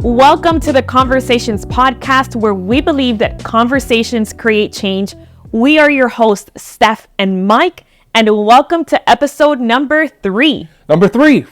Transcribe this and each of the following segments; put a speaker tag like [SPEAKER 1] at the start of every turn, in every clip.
[SPEAKER 1] Welcome to the Conversations podcast, where we believe that conversations create change. We are your hosts, Steph and Mike, and welcome to episode number 3.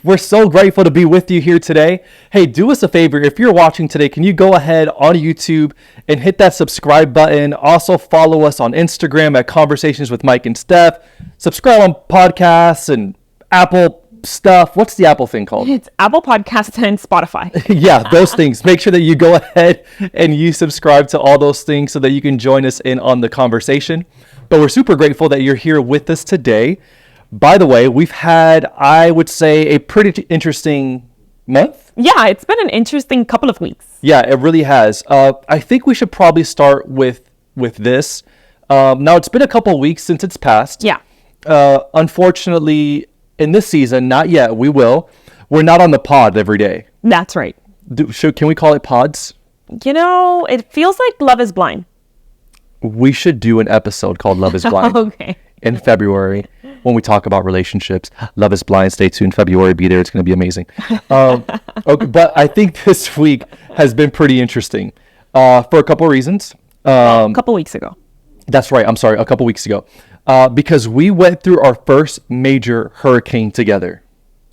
[SPEAKER 2] We're so grateful to be with you here today. Hey, do us a favor. If you're watching today, can you go ahead on YouTube and hit that subscribe button? Also follow us on Instagram at Conversations with Mike and Steph. Subscribe on podcasts and Apple stuff. What's the Apple thing called?
[SPEAKER 1] It's Apple Podcasts and Spotify.
[SPEAKER 2] Yeah, those things. Make sure that you go ahead and you subscribe to all those things so that you can join us in on the conversation. But we're super grateful that you're here with us today. By the way, we've had, I would say, a pretty interesting month.
[SPEAKER 1] Yeah, it's been an interesting couple of weeks.
[SPEAKER 2] Yeah, it really has. I think we should probably start with this. Now, it's been a couple of weeks since it's passed.
[SPEAKER 1] Yeah.
[SPEAKER 2] Unfortunately, in this season, not yet. We will. We're not on the pod every day.
[SPEAKER 1] That's right.
[SPEAKER 2] Can we call it pods?
[SPEAKER 1] You know, it feels like Love is Blind.
[SPEAKER 2] We should do an episode called Love is Blind.
[SPEAKER 1] Okay.
[SPEAKER 2] In February, when we talk about relationships. Love is Blind. Stay tuned. February, be there. It's going to be amazing. Okay, but I think this week has been pretty interesting for a couple of reasons.
[SPEAKER 1] A couple weeks ago.
[SPEAKER 2] That's right. I'm sorry. A couple weeks ago. Because we went through our first major hurricane together.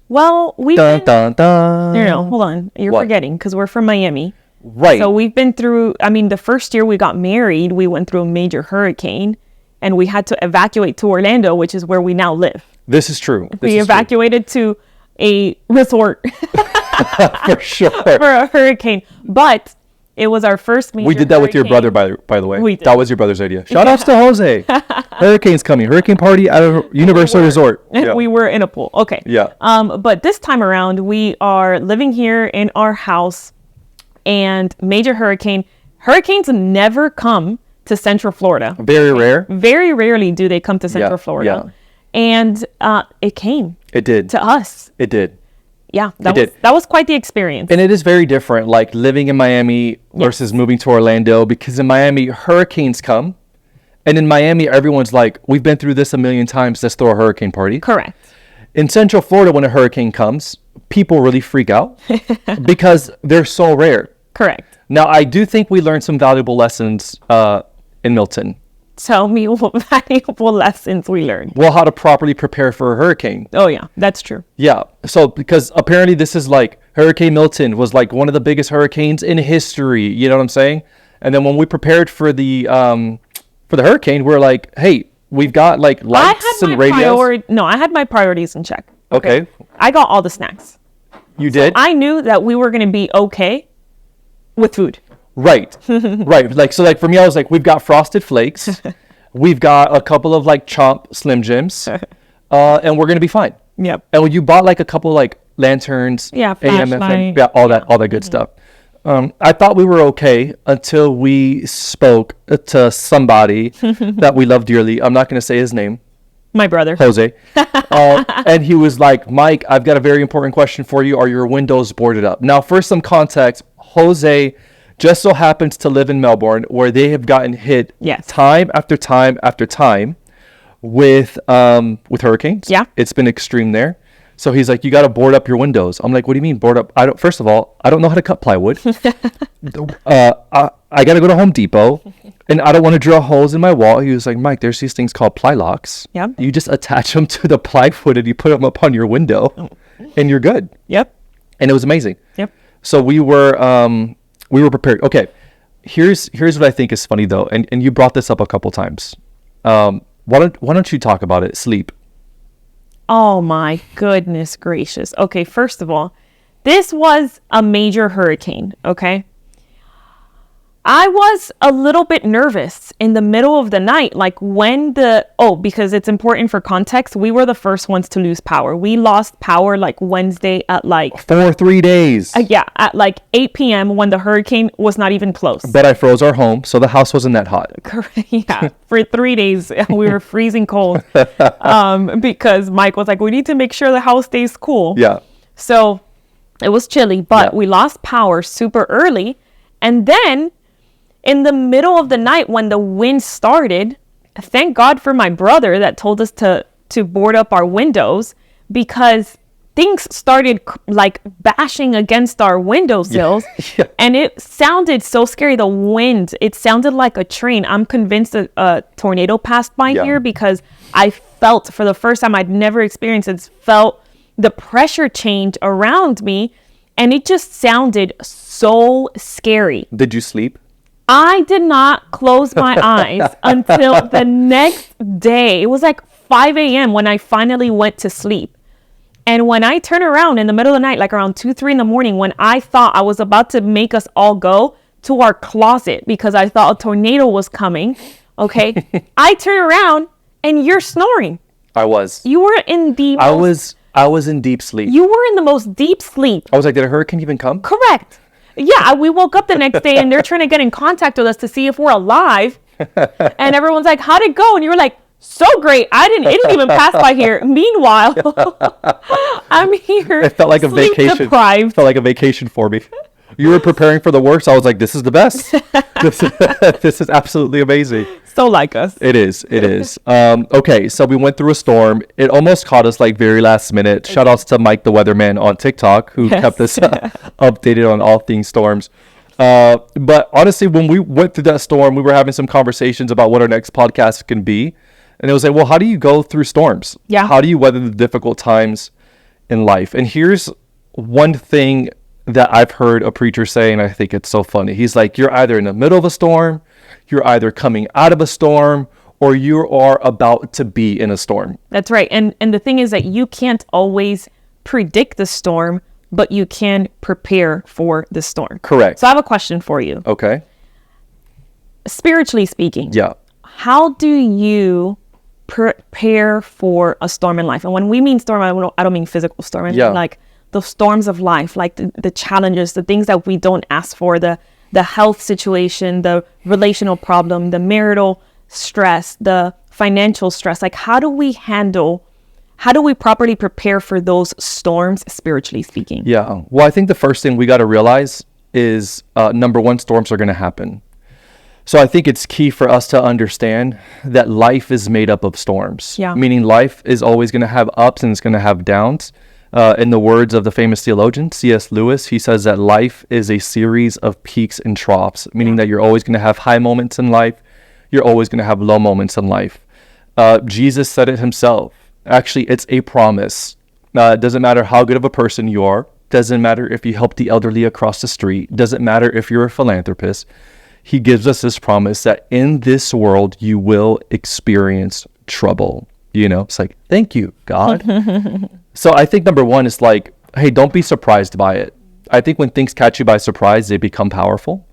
[SPEAKER 1] Well,
[SPEAKER 2] dun, dun, dun.
[SPEAKER 1] No, hold on. You're forgetting, because we're from Miami.
[SPEAKER 2] Right.
[SPEAKER 1] So we've been through, the first year we got married, we went through a major hurricane, and we had to evacuate to Orlando, which is where we now live.
[SPEAKER 2] This is true.
[SPEAKER 1] We evacuated to a resort
[SPEAKER 2] for sure
[SPEAKER 1] for a hurricane, but it was our first major.
[SPEAKER 2] We did that with your brother, by the way.
[SPEAKER 1] We did.
[SPEAKER 2] That was your brother's idea. Shout outs to Jose. Hurricane's coming. Hurricane party at a Universal Resort.
[SPEAKER 1] Yeah. We were in a pool. Okay.
[SPEAKER 2] Yeah.
[SPEAKER 1] But this time around, we are living here in our house, and major hurricane. Hurricanes never come to Central Florida.
[SPEAKER 2] Very rare.
[SPEAKER 1] Very rarely do they come to Central Florida.
[SPEAKER 2] Yeah.
[SPEAKER 1] And it came.
[SPEAKER 2] It did.
[SPEAKER 1] To us.
[SPEAKER 2] It did.
[SPEAKER 1] Yeah, that was quite the experience.
[SPEAKER 2] And it is very different, like living in Miami versus moving to Orlando, because in Miami, hurricanes come. And in Miami, everyone's like, we've been through this a million times. Let's throw a hurricane party.
[SPEAKER 1] Correct.
[SPEAKER 2] In Central Florida, when a hurricane comes, people really freak out because they're so rare.
[SPEAKER 1] Correct.
[SPEAKER 2] Now, I do think we learned some valuable lessons in Milton.
[SPEAKER 1] Tell me what valuable lessons we learned.
[SPEAKER 2] Well, how to properly prepare for a hurricane.
[SPEAKER 1] Oh, yeah, that's true.
[SPEAKER 2] Yeah. So, because apparently this is like Hurricane Milton was like one of the biggest hurricanes in history. You know what I'm saying? And then when we prepared for the hurricane, we're like, hey, we've got like lights and radios.
[SPEAKER 1] I had my priorities in check.
[SPEAKER 2] Okay.
[SPEAKER 1] I got all the snacks.
[SPEAKER 2] You did?
[SPEAKER 1] I knew that we were going to be okay with food.
[SPEAKER 2] Right. Right. Like for me, I was like, we've got Frosted Flakes. We've got a couple of like Chomp Slim Jims. And we're going to be fine.
[SPEAKER 1] Yep.
[SPEAKER 2] And when you bought like a couple like lanterns,
[SPEAKER 1] flashlight,
[SPEAKER 2] all that good stuff. I thought we were okay until we spoke to somebody that we love dearly. I'm not going to say his name.
[SPEAKER 1] My brother.
[SPEAKER 2] Jose. And he was like, Mike, I've got a very important question for you. Are your windows boarded up? Now, for some context, Jose just so happens to live in Melbourne, where they have gotten hit time after time after time with hurricanes. Yeah. It's been extreme there. So he's like, you got to board up your windows. I'm like, what do you mean board up? First of all, I don't know how to cut plywood. I got to go to Home Depot, and I don't want to drill holes in my wall. He was like, Mike, there's these things called ply locks.
[SPEAKER 1] Yep.
[SPEAKER 2] You just attach them to the plywood and you put them up on your window and you're good.
[SPEAKER 1] Yep.
[SPEAKER 2] And it was amazing.
[SPEAKER 1] Yep.
[SPEAKER 2] So we were prepared. Okay. Here's what I think is funny though. And you brought this up a couple times. Why don't you talk about it? Sleep.
[SPEAKER 1] Oh my goodness gracious. Okay. First of all, this was a major hurricane. Okay. I was a little bit nervous in the middle of the night, like because it's important for context. We were the first ones to lose power. We lost power like Wednesday at
[SPEAKER 2] for 3 days.
[SPEAKER 1] At like 8 p.m. when the hurricane was not even close.
[SPEAKER 2] But I froze our home, so the house wasn't that hot.
[SPEAKER 1] Yeah, for 3 days we were freezing cold because Mike was like, we need to make sure the house stays cool.
[SPEAKER 2] Yeah.
[SPEAKER 1] So it was chilly, but we lost power super early, and then in the middle of the night when the wind started, thank God for my brother that told us to board up our windows, because things started like bashing against our windowsills.
[SPEAKER 2] Yeah.
[SPEAKER 1] And it sounded so scary. The wind, it sounded like a train. I'm convinced a tornado passed by
[SPEAKER 2] Yeah.
[SPEAKER 1] here, because I felt, for the first time, I'd never experienced it, felt the pressure change around me. And it just sounded so scary.
[SPEAKER 2] Did you sleep?
[SPEAKER 1] I did not close my eyes until the next day. It was like 5 a.m. when I finally went to sleep. And when I turned around in the middle of the night, like around 2, 3 in the morning, when I thought I was about to make us all go to our closet because I thought a tornado was coming, okay, I turn around and you're snoring.
[SPEAKER 2] I was.
[SPEAKER 1] You were in the
[SPEAKER 2] I was in deep sleep.
[SPEAKER 1] You were in the most deep sleep.
[SPEAKER 2] I was like, did a hurricane even come?
[SPEAKER 1] Correct. Yeah, we woke up the next day and they're trying to get in contact with us to see if we're alive. And everyone's like, how'd it go? And you were like, so great. It didn't even pass by here. Meanwhile, I'm here.
[SPEAKER 2] It felt like a
[SPEAKER 1] sleep
[SPEAKER 2] vacation.
[SPEAKER 1] deprived.
[SPEAKER 2] It felt like a vacation for me. You were preparing for the worst. I was like, this is the best. This is absolutely amazing.
[SPEAKER 1] So like us.
[SPEAKER 2] It is. It is. Okay, so we went through a storm. It almost caught us like very last minute. Shout outs to Mike the Weatherman on TikTok, who
[SPEAKER 1] Yes.
[SPEAKER 2] kept us updated on all things storms. But honestly, when we went through that storm, we were having some conversations about what our next podcast can be. And it was like, well, how do you go through storms?
[SPEAKER 1] Yeah.
[SPEAKER 2] How do you weather the difficult times in life? And here's one thing that I've heard a preacher say, and I think it's so funny. He's like, you're either in the middle of a storm, you're either coming out of a storm, or you are about to be in a storm.
[SPEAKER 1] That's right. And the thing is that you can't always predict the storm, but you can prepare for the storm.
[SPEAKER 2] Correct.
[SPEAKER 1] So I have a question for you.
[SPEAKER 2] Okay.
[SPEAKER 1] Spiritually speaking,
[SPEAKER 2] Yeah.
[SPEAKER 1] how do you prepare for a storm in life? And when we mean storm, I don't mean physical storm. I mean
[SPEAKER 2] Yeah.
[SPEAKER 1] like the storms of life, like the challenges, the things that we don't ask for, the health situation, the relational problem, the marital stress, the financial stress. Like, how do we properly prepare for those storms, spiritually speaking?
[SPEAKER 2] Yeah. Well, I think the first thing we got to realize is, number one, storms are going to happen. So I think it's key for us to understand that life is made up of storms.
[SPEAKER 1] Yeah.
[SPEAKER 2] Meaning life is always going to have ups and it's going to have downs. In the words of the famous theologian, C.S. Lewis, he says that life is a series of peaks and troughs, meaning that you're always going to have high moments in life. You're always going to have low moments in life. Jesus said it himself. Actually, it's a promise. It doesn't matter how good of a person you are. Doesn't matter if you help the elderly across the street. Doesn't matter if you're a philanthropist. He gives us this promise that in this world, you will experience trouble. You know, it's like, thank you, God. So I think number one is like, hey, don't be surprised by it. I think when things catch you by surprise, they become powerful.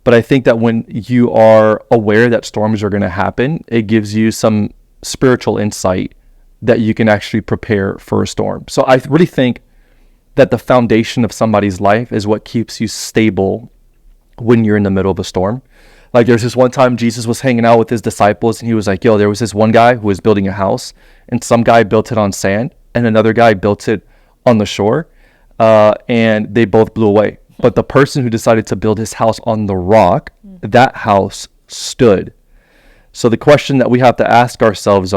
[SPEAKER 2] But I think that when you are aware that storms are going to happen, it gives you some spiritual insight that you can actually prepare for a storm. So I really think that the foundation of somebody's life is what keeps you stable when you're in the middle of a storm. Like there's this one time Jesus was hanging out with his disciples and he was like, yo, there was this one guy who was building a house and some guy built it on sand and another guy built it on the shore, and they both blew away. But the person who decided to build his house on the rock, that house stood. So the question that we have to ask ourselves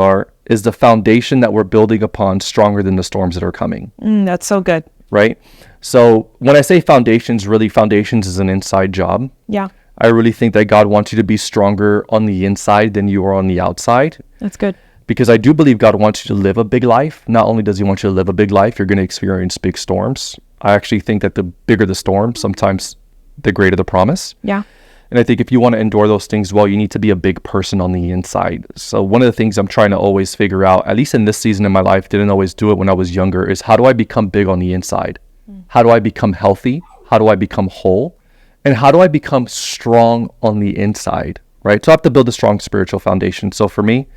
[SPEAKER 2] is the foundation that we're building upon stronger than the storms that are coming?
[SPEAKER 1] That's so good.
[SPEAKER 2] Right? So when I say foundations, really foundations is an inside job.
[SPEAKER 1] Yeah,
[SPEAKER 2] I really think that God wants you to be stronger on the inside than you are on the outside.
[SPEAKER 1] that's good.
[SPEAKER 2] Because I do believe God wants you to live a big life. Not only does he want you to live a big life, you're going to experience big storms. I actually think that the bigger the storm, sometimes the greater the promise.
[SPEAKER 1] Yeah.
[SPEAKER 2] And I think if you want to endure those things well, you need to be a big person on the inside. So one of the things I'm trying to always figure out, at least in this season in my life, didn't always do it when I was younger, is how do I become big on the inside? How do I become healthy? How do I become whole? And how do I become strong on the inside, right? So I have to build a strong spiritual foundation. So for me,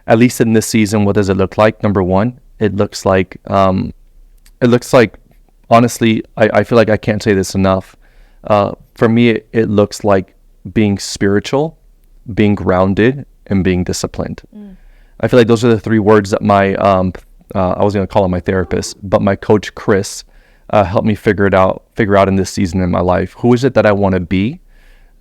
[SPEAKER 2] at least in this season, what does it look like? Number one, it looks like, honestly, I feel like I can't say this enough. For me, it looks like being spiritual, being grounded, and being disciplined. I feel like those are the three words that my, I was going to call him my therapist, but my coach, Chris, helped me figure out in this season in my life. Who is it that I want to be?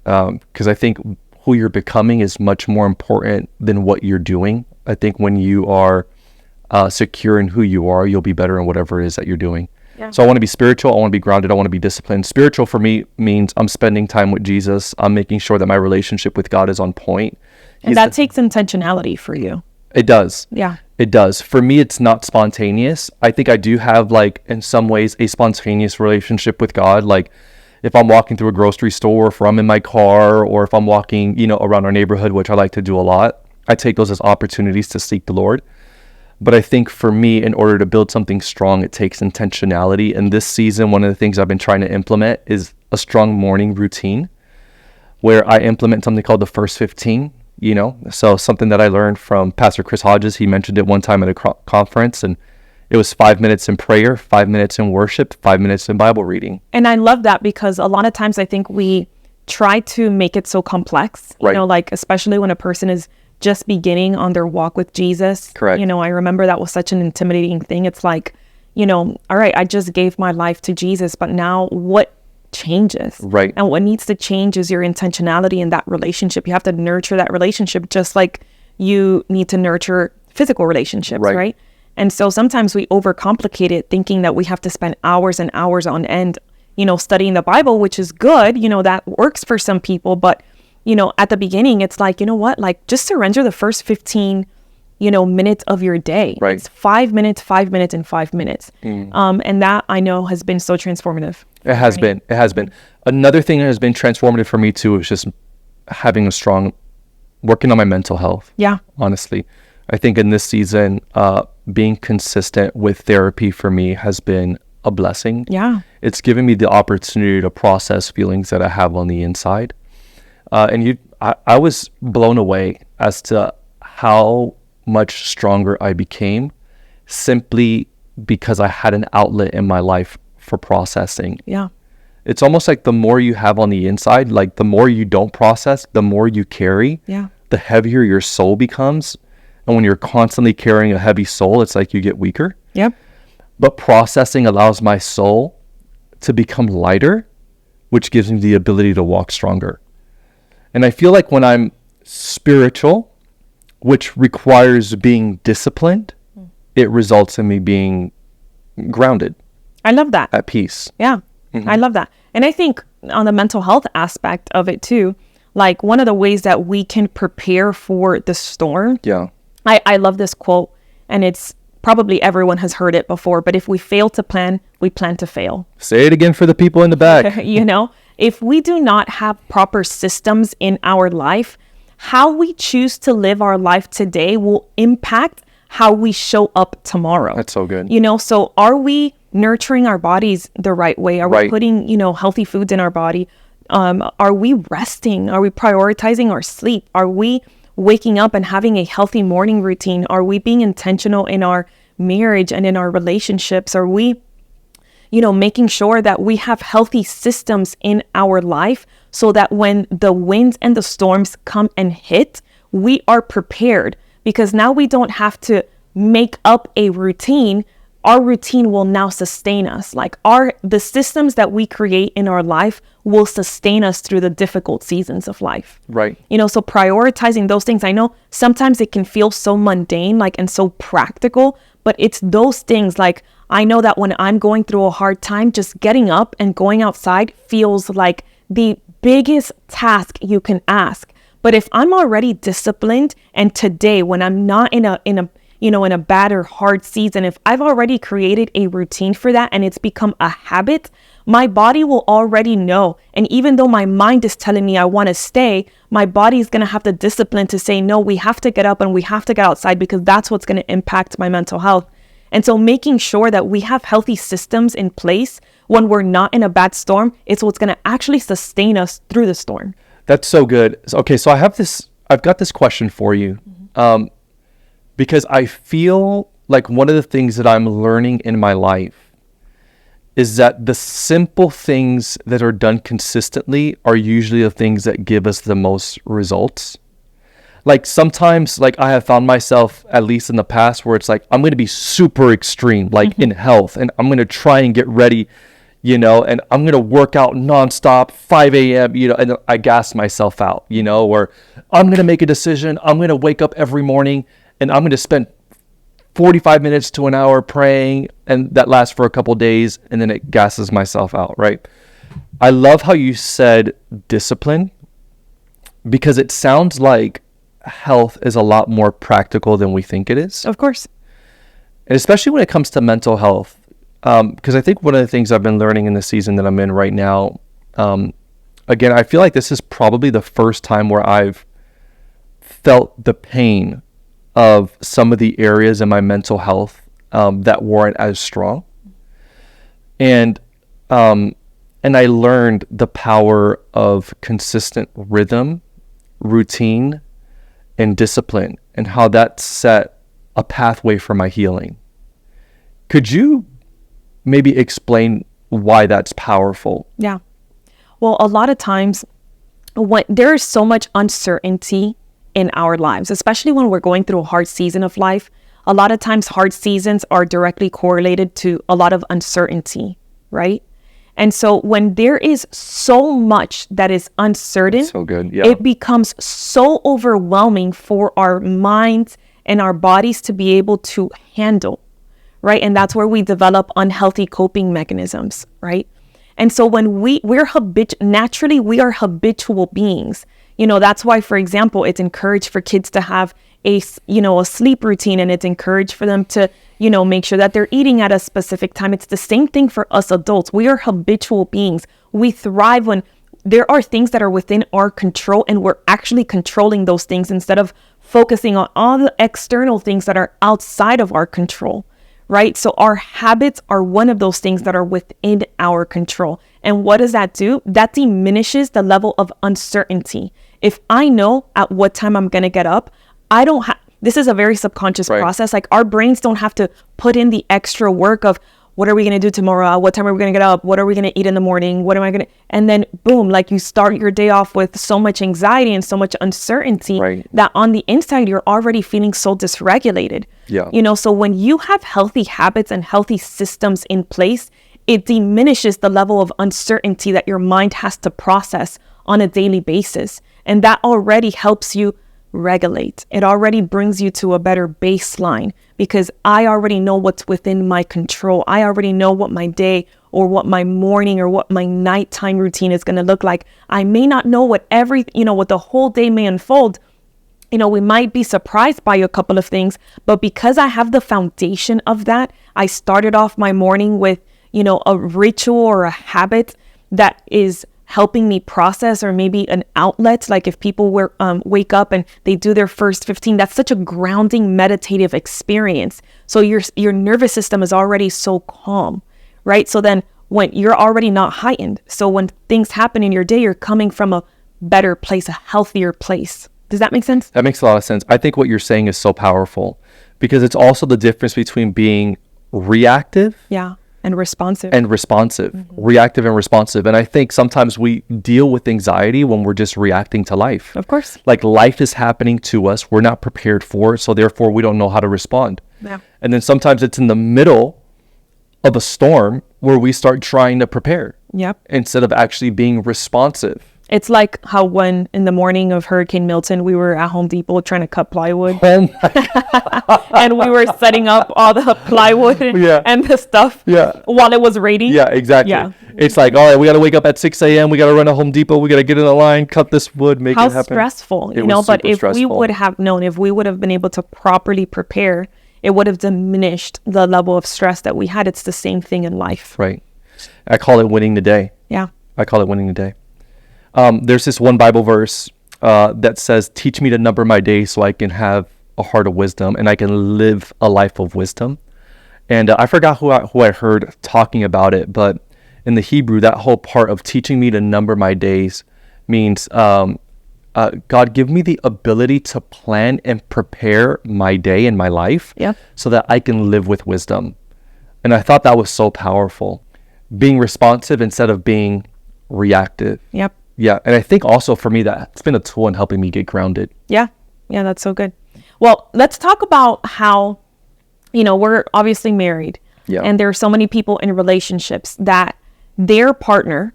[SPEAKER 2] Because I think who you're becoming is much more important than what you're doing. I think when you are secure in who you are, you'll be better in whatever it is that you're doing.
[SPEAKER 1] Yeah.
[SPEAKER 2] So I want to be spiritual. I want to be grounded. I want to be disciplined. Spiritual for me means I'm spending time with Jesus. I'm making sure that my relationship with God is on point.
[SPEAKER 1] And that takes intentionality for you.
[SPEAKER 2] It does.
[SPEAKER 1] Yeah.
[SPEAKER 2] It does. For me, it's not spontaneous. I think I do have, like, in some ways, a spontaneous relationship with God. Like, if I'm walking through a grocery store, if I'm in my car, or if I'm walking, around our neighborhood, which I like to do a lot, I take those as opportunities to seek the Lord. But I think for me, in order to build something strong, it takes intentionality. And this season, one of the things I've been trying to implement is a strong morning routine where I implement something called the first 15, So something that I learned from Pastor Chris Hodges, he mentioned it one time at a conference, and it was 5 minutes in prayer, 5 minutes in worship, 5 minutes in Bible reading.
[SPEAKER 1] And I love that because a lot of times I think we try to make it so complex,
[SPEAKER 2] Right.
[SPEAKER 1] Like especially when a person is just beginning on their walk with Jesus.
[SPEAKER 2] Correct.
[SPEAKER 1] I remember that was such an intimidating thing. It's like, all right, I just gave my life to Jesus, but now what changes?
[SPEAKER 2] Right.
[SPEAKER 1] And what needs to change is your intentionality in that relationship. You have to nurture that relationship just like you need to nurture physical relationships, right? And so sometimes we overcomplicate it thinking that we have to spend hours and hours on end, studying the Bible, which is good, that works for some people, but at the beginning, it's like, like just surrender the first 15, minutes of your day.
[SPEAKER 2] Right.
[SPEAKER 1] It's 5 minutes, 5 minutes, and 5 minutes. And that I know has been so transformative.
[SPEAKER 2] It has been. It has been. Another thing that has been transformative for me too is just having working on my mental health.
[SPEAKER 1] Yeah.
[SPEAKER 2] Honestly, I think in this season, being consistent with therapy for me has been a blessing.
[SPEAKER 1] Yeah.
[SPEAKER 2] It's given me the opportunity to process feelings that I have on the inside. I was blown away as to how much stronger I became simply because I had an outlet in my life for processing.
[SPEAKER 1] Yeah.
[SPEAKER 2] It's almost like the more you have on the inside, like the more you don't process, the more you carry,
[SPEAKER 1] Yeah.
[SPEAKER 2] the heavier your soul becomes. And when you're constantly carrying a heavy soul, it's like you get weaker.
[SPEAKER 1] Yep.
[SPEAKER 2] But processing allows my soul to become lighter, which gives me the ability to walk stronger. And I feel like when I'm spiritual, which requires being disciplined, it results in me being grounded,
[SPEAKER 1] I love that.
[SPEAKER 2] at peace.
[SPEAKER 1] Yeah. I love that. And I think on the mental health aspect of it too, like one of the ways that we can prepare for the storm.
[SPEAKER 2] Yeah.
[SPEAKER 1] I love this quote, and it's probably everyone has heard it before, but if we fail to plan, we plan to fail.
[SPEAKER 2] Say it again for the people in the back.
[SPEAKER 1] If we do not have proper systems in our life, how we choose to live our life today will impact how we show up tomorrow.
[SPEAKER 2] That's so good.
[SPEAKER 1] So are we nurturing our bodies the right way? Are we
[SPEAKER 2] Right.
[SPEAKER 1] putting, healthy foods in our body? Are we resting? Are we prioritizing our sleep? Are we waking up and having a healthy morning routine? Are we being intentional in our marriage and in our relationships? Are we making sure that we have healthy systems in our life so that when the winds and the storms come and hit, we are prepared, because now we don't have to make up a routine. Our routine will now sustain us. Like the systems that we create in our life will sustain us through the difficult seasons of life.
[SPEAKER 2] Right.
[SPEAKER 1] So prioritizing those things, I know sometimes it can feel so mundane, and so practical, but it's those things. Like I know that when I'm going through a hard time, just getting up and going outside feels like the biggest task you can ask. But if I'm already disciplined, and today when I'm not in a bad or hard season, if I've already created a routine for that and it's become a habit, my body will already know. And even though my mind is telling me I want to stay, my body is going to have the discipline to say, no, we have to get up and we have to get outside, because that's what's going to impact my mental health. And so making sure that we have healthy systems in place when we're not in a bad storm, it's what's going to actually sustain us through the storm.
[SPEAKER 2] That's so good. Okay, so I've got this question for you. Because I feel like one of the things that I'm learning in my life is that the simple things that are done consistently are usually the things that give us the most results. Like sometimes, like I have found myself, at least in the past, where it's like, I'm going to be super extreme, like in health, and I'm going to try and get ready, and I'm going to work out nonstop, 5 a.m., and I gas myself out, or I'm going to make a decision. I'm going to wake up every morning and I'm going to spend 45 minutes to an hour praying, and that lasts for a couple days, and then it gasses myself out, right? I love how you said discipline, because it sounds like health is a lot more practical than we think it is.
[SPEAKER 1] Of course.
[SPEAKER 2] And especially when it comes to mental health, because I think one of the things I've been learning in the season that I'm in right now, again, I feel like this is probably the first time where I've felt the pain of some of the areas in my mental health that weren't as strong. And I learned the power of consistent rhythm, routine, and discipline, and how that set a pathway for my healing. Could you maybe explain why that's powerful?
[SPEAKER 1] Yeah. Well, a lot of times when there is so much uncertainty in our lives, especially when we're going through a hard season of life, a lot of times hard seasons are directly correlated to a lot of uncertainty, right? And so when there is so much that is uncertain,
[SPEAKER 2] So good. Yeah.
[SPEAKER 1] it becomes so overwhelming for our minds and our bodies to be able to handle, right? And that's where we develop unhealthy coping mechanisms, right? And so when naturally we are habitual beings. That's why, for example, it's encouraged for kids to have a sleep routine, and it's encouraged for them to, make sure that they're eating at a specific time. It's the same thing for us adults. We are habitual beings. We thrive when there are things that are within our control, and we're actually controlling those things instead of focusing on all the external things that are outside of our control, right? So our habits are one of those things that are within our control. And what does that do? That diminishes the level of uncertainty. If I know at what time I'm going to get up, this is a very subconscious process. Like, our brains don't have to put in the extra work of, what are we going to do tomorrow? What time are we going to get up? What are we going to eat in the morning? What am I going to, and then boom, like, you start your day off with so much anxiety and so much uncertainty that on the inside, you're already feeling so dysregulated.
[SPEAKER 2] Yeah.
[SPEAKER 1] So when you have healthy habits and healthy systems in place, it diminishes the level of uncertainty that your mind has to process on a daily basis. And that already helps you regulate. It already brings you to a better baseline, because I already know what's within my control. I already know what my day or what my morning or what my nighttime routine is going to look like. I may not know what the whole day may unfold. We might be surprised by a couple of things, but because I have the foundation of that, I started off my morning with, a ritual or a habit that is helping me process, or maybe an outlet. Like, if people wake up and they do their first 15, that's such a grounding meditative experience. So your nervous system is already so calm, right? So then when you're already not heightened, so when things happen in your day, you're coming from a better place, a healthier place. Does that make sense?
[SPEAKER 2] That makes a lot of sense. I think what you're saying is so powerful, because it's also the difference between being reactive
[SPEAKER 1] and responsive.
[SPEAKER 2] Reactive and responsive. And I think sometimes we deal with anxiety when we're just reacting to life.
[SPEAKER 1] Of course.
[SPEAKER 2] Like, life is happening to us. We're not prepared for it. So therefore we don't know how to respond.
[SPEAKER 1] Yeah.
[SPEAKER 2] And then sometimes it's in the middle of a storm where we start trying to prepare.
[SPEAKER 1] Yep.
[SPEAKER 2] Instead of actually being responsive.
[SPEAKER 1] It's like how when in the morning of Hurricane Milton, we were at Home Depot trying to cut plywood.
[SPEAKER 2] Oh my
[SPEAKER 1] and we were setting up all the plywood and the stuff while it was raining.
[SPEAKER 2] Yeah, exactly. Yeah. It's like, all right, we got to wake up at 6 a.m. We got to run to Home Depot. We got to get in the line, cut this wood, make it happen.
[SPEAKER 1] How stressful,
[SPEAKER 2] It was
[SPEAKER 1] but
[SPEAKER 2] super
[SPEAKER 1] if
[SPEAKER 2] stressful.
[SPEAKER 1] we would have known, if we would have been able to properly prepare, it would have diminished the level of stress that we had. It's the same thing in life.
[SPEAKER 2] Right. I call it winning the day.
[SPEAKER 1] Yeah.
[SPEAKER 2] I call it winning the day. There's this one Bible verse that says, teach me to number my days so I can have a heart of wisdom and I can live a life of wisdom. And I forgot who I heard talking about it, but in the Hebrew, that whole part of teaching me to number my days means, God, give me the ability to plan and prepare my day and my life so that I can live with wisdom. And I thought that was so powerful. Being responsive instead of being reactive.
[SPEAKER 1] Yep.
[SPEAKER 2] Yeah. And I think also for me, that's been a tool in helping me get grounded.
[SPEAKER 1] Yeah. Yeah, that's so good. Well, let's talk about how, we're obviously married.
[SPEAKER 2] Yeah.
[SPEAKER 1] And there are so many people in relationships that their partner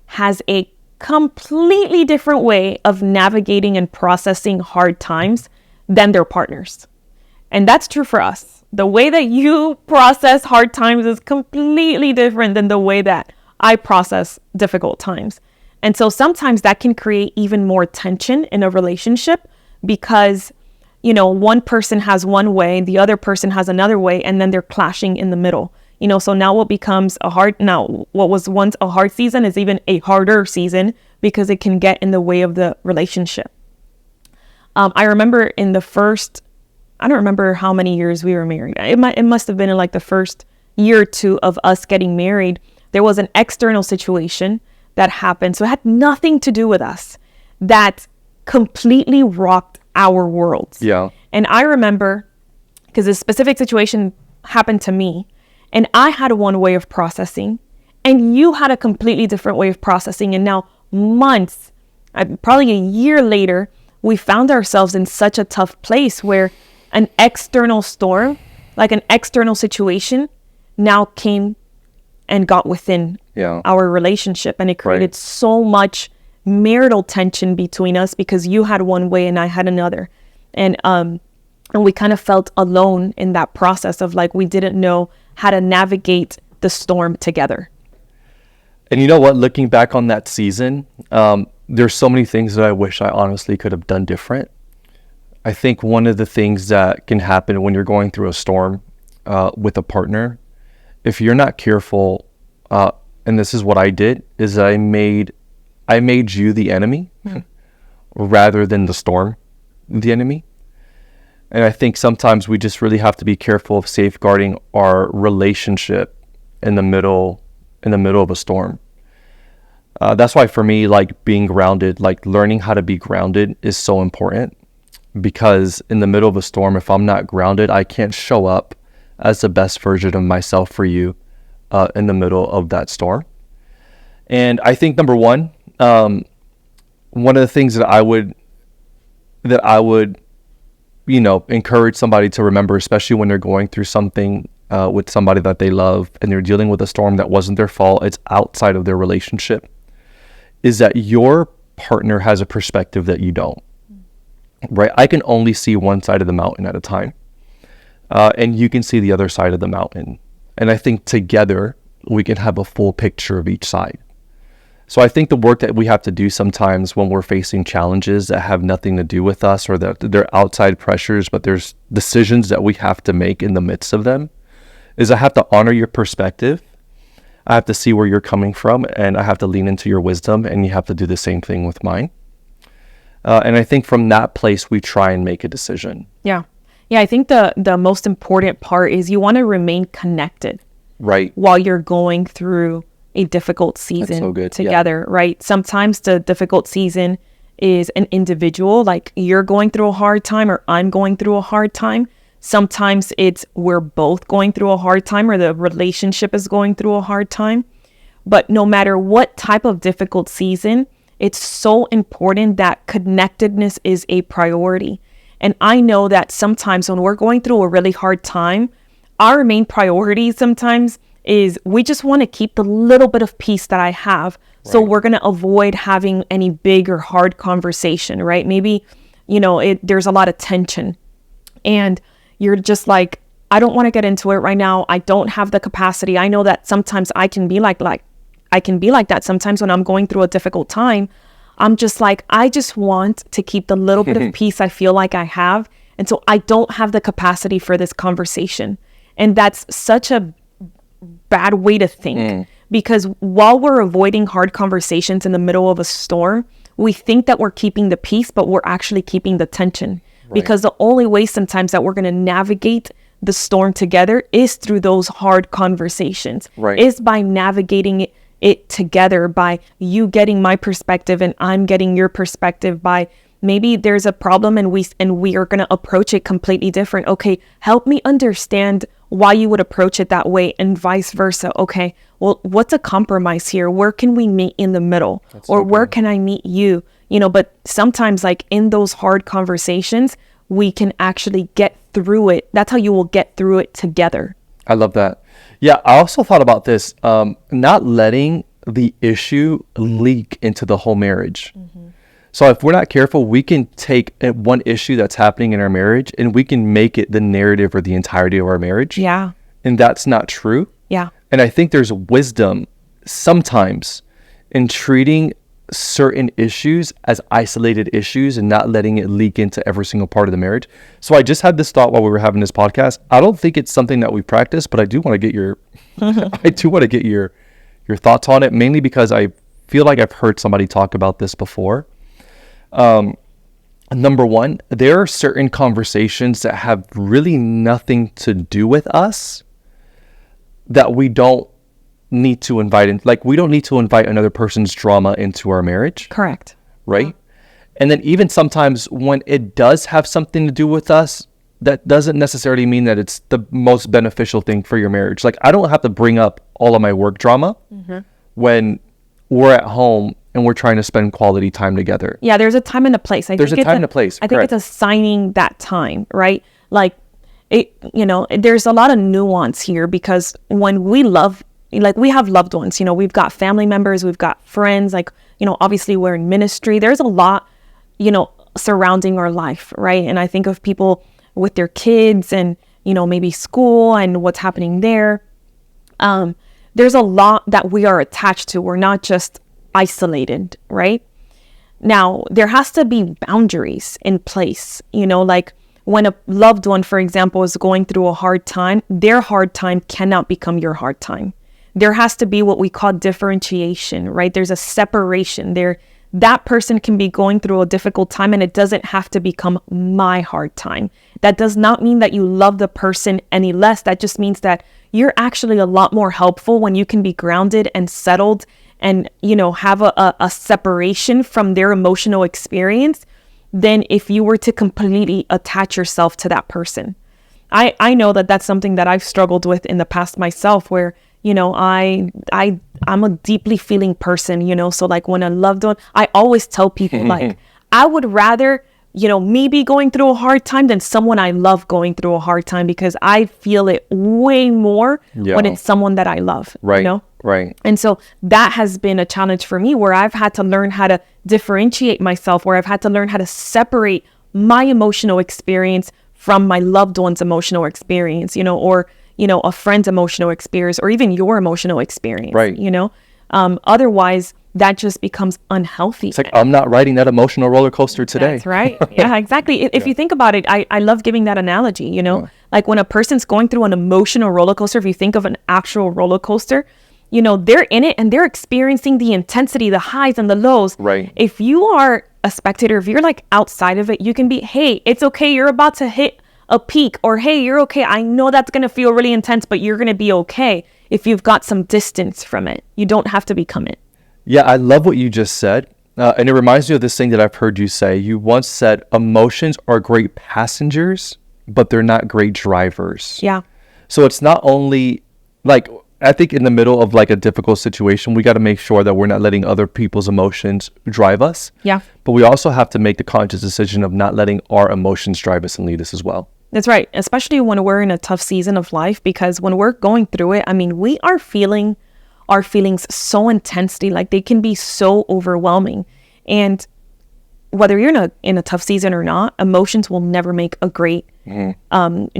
[SPEAKER 1] has a completely different way of navigating and processing hard times than their partners. And that's true for us. The way that you process hard times is completely different than the way that I process difficult times. And so sometimes that can create even more tension in a relationship because, one person has one way, the other person has another way, and then they're clashing in the middle. So now what was once a hard season is even a harder season because it can get in the way of the relationship. I remember I don't remember how many years we were married. It must have been in like the first year or two of us getting married. There was an external situation that happened. So it had nothing to do with us that completely rocked our worlds.
[SPEAKER 2] Yeah.
[SPEAKER 1] And I remember, because this specific situation happened to me, and I had one way of processing, and you had a completely different way of processing. And now months, probably a year later, we found ourselves in such a tough place where an external storm, like an external situation, now came and got within our relationship, and it created so much marital tension between us because you had one way and I had another, and we kind of felt alone in that process of like we didn't know how to navigate the storm together.
[SPEAKER 2] And you know what? Looking back on that season, there's so many things that I wish I honestly could have done different. I think one of the things that can happen when you're going through a storm with a partner, if you're not careful, and this is what I did, is I made you the enemy rather than the storm the enemy. And I think sometimes we just really have to be careful of safeguarding our relationship in the middle of a storm. That's why for me, like being grounded, like learning how to be grounded is so important, because in the middle of a storm, if I'm not grounded, I can't show up as the best version of myself for you in the middle of that storm. And I think number one of the things that I would encourage somebody to remember, especially when they're going through something with somebody that they love and they're dealing with a storm that wasn't their fault, it's outside of their relationship, is that your partner has a perspective that you don't. Right? I can only see one side of the mountain at a time, and you can see the other side of the mountain. And I think together we can have a full picture of each side. So I think the work that we have to do sometimes when we're facing challenges that have nothing to do with us, or that they're outside pressures, but there's decisions that we have to make in the midst of them, is I have to honor your perspective. I have to see where you're coming from, and I have to lean into your wisdom, and you have to do the same thing with mine. And I think from that place, we try and make a decision.
[SPEAKER 1] Yeah. I think the most important part is you want to remain connected.
[SPEAKER 2] Right.
[SPEAKER 1] While you're going through a difficult season together, right? Sometimes the difficult season is an individual, like you're going through a hard time or I'm going through a hard time. Sometimes it's we're both going through a hard time or the relationship is going through a hard time. But no matter what type of difficult season, it's so important that connectedness is a priority. And I know that sometimes when we're going through a really hard time, our main priority sometimes is we just want to keep the little bit of peace that I have. Right. So we're going to avoid having any big or hard conversation, right? Maybe, there's a lot of tension and you're just like, I don't want to get into it right now. I don't have the capacity. I know that sometimes I can be like that. Sometimes when I'm going through a difficult time, I'm just like, I just want to keep the little bit of peace I feel like I have. And so I don't have the capacity for this conversation. And that's such a bad way to think, because while we're avoiding hard conversations in the middle of a storm, we think that we're keeping the peace, but we're actually keeping the tension. Right. Because the only way sometimes that we're going to navigate the storm together is through those hard conversations, right. Is by navigating it together, by you getting my perspective and I'm getting your perspective, by maybe there's a problem and we are going to approach it completely different. Okay, help me understand why you would approach it that way, and vice versa. Okay, well, what's a compromise here? Where can we meet in the middle? That's or okay. Where can I meet you? But sometimes like in those hard conversations, we can actually get through it. That's how you will get through it together.
[SPEAKER 2] I love that. Yeah, I also thought about this, not letting the issue leak into the whole marriage. Mm-hmm. So if we're not careful, we can take one issue that's happening in our marriage and we can make it the narrative or the entirety of our marriage.
[SPEAKER 1] Yeah.
[SPEAKER 2] And that's not true.
[SPEAKER 1] Yeah.
[SPEAKER 2] And I think there's wisdom sometimes in treating certain issues as isolated issues and not letting it leak into every single part of the marriage. So I just had this thought while we were having this podcast. I don't think it's something that we practice, but I do want to get your your thoughts on it, mainly because I feel like I've heard somebody talk about this before. Number one, there are certain conversations that have really nothing to do with us that we don't need to invite in. Like, we don't need to invite another person's drama into our marriage.
[SPEAKER 1] Correct.
[SPEAKER 2] Right? Yeah. And then even sometimes when it does have something to do with us, that doesn't necessarily mean that it's the most beneficial thing for your marriage. Like, I don't have to bring up all of my work drama when we're at home and we're trying to spend quality time together.
[SPEAKER 1] Yeah, there's a time and a place. I think it's assigning that time, right? Like, there's a lot of nuance here, because when we love, like, we have loved ones, we've got family members, we've got friends, like, obviously we're in ministry. There's a lot, surrounding our life, right? And I think of people with their kids and, maybe school and what's happening there. There's a lot that we are attached to. We're not just isolated, right? Now, there has to be boundaries in place, like when a loved one, for example, is going through a hard time, their hard time cannot become your hard time. There has to be what we call differentiation, right? There's a separation there. That person can be going through a difficult time and it doesn't have to become my hard time. That does not mean that you love the person any less. That just means that you're actually a lot more helpful when you can be grounded and settled and, have a separation from their emotional experience than if you were to completely attach yourself to that person. I know that that's something that I've struggled with in the past myself, where, I'm a deeply feeling person, so like when a loved one, I always tell people like, I would rather, me be going through a hard time than someone I love going through a hard time, because I feel it way more when it's someone that I love,
[SPEAKER 2] right. Right.
[SPEAKER 1] And so that has been a challenge for me, where I've had to learn how to differentiate myself, where I've had to learn how to separate my emotional experience from my loved one's emotional experience, or, a friend's emotional experience, or even your emotional experience,
[SPEAKER 2] right.
[SPEAKER 1] Otherwise that just becomes unhealthy.
[SPEAKER 2] It's like, I'm not riding that emotional roller coaster today.
[SPEAKER 1] That's right. Yeah, exactly. If you think about it, I love giving that analogy, like when a person's going through an emotional roller coaster, if you think of an actual roller coaster, they're in it and they're experiencing the intensity, the highs and the lows.
[SPEAKER 2] Right.
[SPEAKER 1] If you are a spectator, if you're like outside of it, you can be, hey, it's okay, you're about to hit a peak, or hey, you're okay, I know that's going to feel really intense, but you're going to be okay if you've got some distance from it. You don't have to become it.
[SPEAKER 2] Yeah, I love what you just said. And it reminds me of this thing that I've heard you say. You once said, emotions are great passengers, but they're not great drivers.
[SPEAKER 1] Yeah.
[SPEAKER 2] So it's not only like, I think in the middle of like a difficult situation, we got to make sure that we're not letting other people's emotions drive us.
[SPEAKER 1] Yeah.
[SPEAKER 2] But we also have to make the conscious decision of not letting our emotions drive us and lead us as well.
[SPEAKER 1] That's right. Especially when we're in a tough season of life, because when we're going through it, we are feeling our feelings so intensely, like they can be so overwhelming. And whether you're in a tough season or not, emotions will never make a great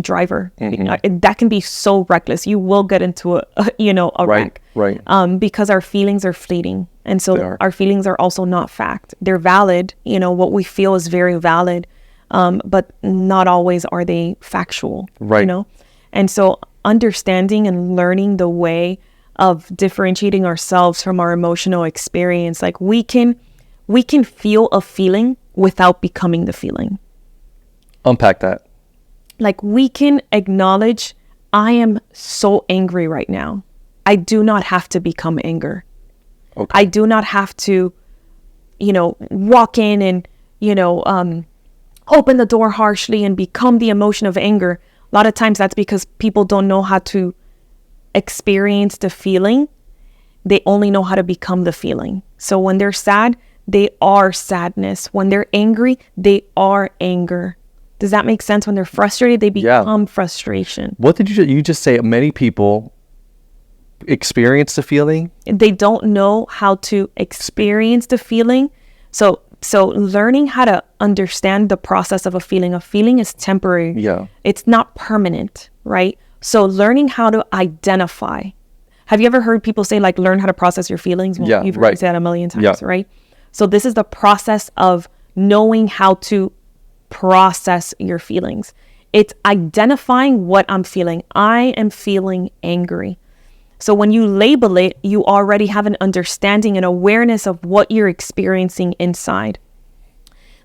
[SPEAKER 1] driver. That can be so reckless. You will get into a wreck.
[SPEAKER 2] Right.
[SPEAKER 1] Because our feelings are fleeting. And so our feelings are also not fact. They're valid. What we feel is very valid. But not always are they factual.
[SPEAKER 2] Right.
[SPEAKER 1] And so understanding and learning the way of differentiating ourselves from our emotional experience, like we can feel a feeling without becoming the feeling.
[SPEAKER 2] Unpack that.
[SPEAKER 1] Like, we can acknowledge, I am so angry right now. I do not have to become anger. Okay. I do not have to, walk in and, open the door harshly and become the emotion of anger. A lot of times that's because people don't know how to experience the feeling. They only know how to become the feeling. So when they're sad, they are sadness. When they're angry, they are anger. Does that make sense? When they're frustrated, they become frustration.
[SPEAKER 2] What did you just say? Many people experience the feeling.
[SPEAKER 1] They don't know how to experience the feeling. So So learning how to understand the process of a feeling is temporary.
[SPEAKER 2] Yeah.
[SPEAKER 1] It's not permanent, right? So learning how to identify. Have you ever heard people say like, learn how to process your feelings? Well,
[SPEAKER 2] Yeah,
[SPEAKER 1] you've heard
[SPEAKER 2] right.
[SPEAKER 1] me say that a million times,
[SPEAKER 2] Yeah.
[SPEAKER 1] right? So this is the process of knowing how to process your feelings. It's identifying what I'm feeling. I am feeling angry. So when you label it, you already have an understanding and awareness of what you're experiencing inside.